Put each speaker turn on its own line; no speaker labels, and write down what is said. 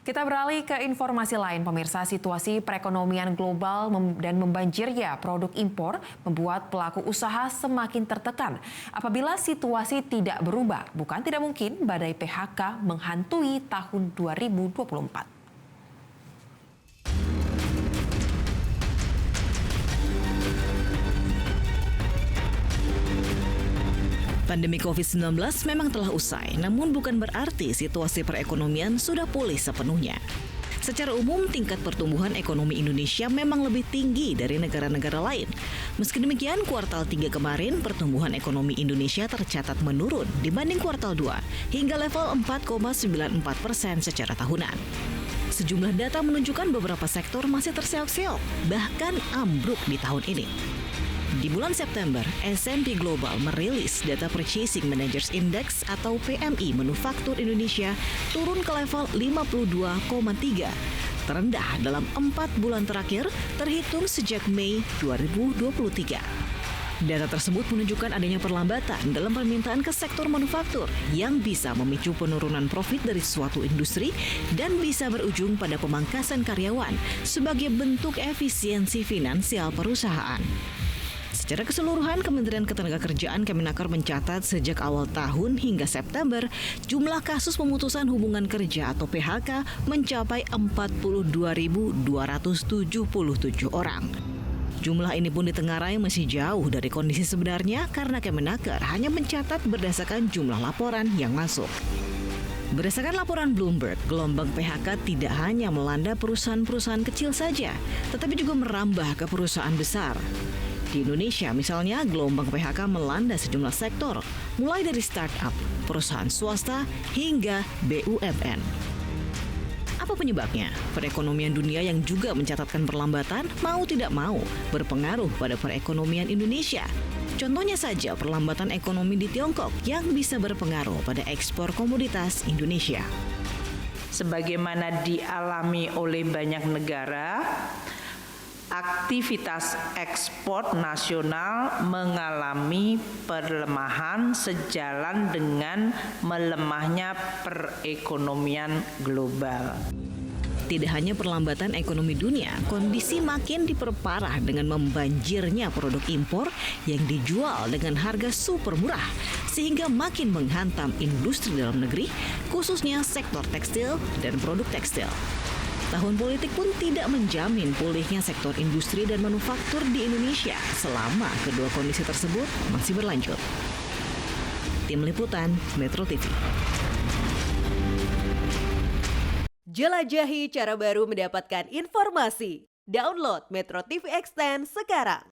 Kita beralih ke informasi lain, pemirsa. Situasi perekonomian global dan membanjirnya produk impor membuat pelaku usaha semakin tertekan. Apabila situasi tidak berubah, bukan tidak mungkin badai PHK menghantui tahun 2024.
Pandemi COVID-19 memang telah usai, namun bukan berarti situasi perekonomian sudah pulih sepenuhnya. Secara umum, tingkat pertumbuhan ekonomi Indonesia memang lebih tinggi dari negara-negara lain. Meski demikian, kuartal 3 kemarin, pertumbuhan ekonomi Indonesia tercatat menurun dibanding kuartal 2 hingga level 4,94% secara tahunan. Sejumlah data menunjukkan beberapa sektor masih terseok-seok, bahkan ambruk di tahun ini. Di bulan September, S&P Global merilis data Purchasing Managers Index atau PMI Manufaktur Indonesia turun ke level 52,3, terendah dalam 4 bulan terakhir terhitung sejak Mei 2023. Data tersebut menunjukkan adanya perlambatan dalam permintaan ke sektor manufaktur yang bisa memicu penurunan profit dari suatu industri dan bisa berujung pada pemangkasan karyawan sebagai bentuk efisiensi finansial perusahaan. Secara keseluruhan, Kementerian Ketenagakerjaan Kemenaker mencatat sejak awal tahun hingga September, jumlah kasus pemutusan hubungan kerja atau PHK mencapai 42.277 orang. Jumlah ini pun ditengarai masih jauh dari kondisi sebenarnya karena Kemenaker hanya mencatat berdasarkan jumlah laporan yang masuk. Berdasarkan laporan Bloomberg, gelombang PHK tidak hanya melanda perusahaan-perusahaan kecil saja, tetapi juga merambah ke perusahaan besar. Di Indonesia misalnya, gelombang PHK melanda sejumlah sektor, mulai dari startup, perusahaan swasta, hingga BUMN. Apa penyebabnya? Perekonomian dunia yang juga mencatatkan perlambatan mau tidak mau berpengaruh pada perekonomian Indonesia. Contohnya saja perlambatan ekonomi di Tiongkok yang bisa berpengaruh pada ekspor komoditas Indonesia.
Sebagaimana dialami oleh banyak negara, aktivitas ekspor nasional mengalami pelemahan sejalan dengan melemahnya perekonomian global.
Tidak hanya perlambatan ekonomi dunia, kondisi makin diperparah dengan membanjirnya produk impor yang dijual dengan harga super murah, sehingga makin menghantam industri dalam negeri, khususnya sektor tekstil dan produk tekstil. Tahun politik pun tidak menjamin pulihnya sektor industri dan manufaktur di Indonesia selama kedua kondisi tersebut masih berlanjut. Tim Liputan Metro TV.
Jelajahi cara baru mendapatkan informasi. Download Metro TV Extend sekarang.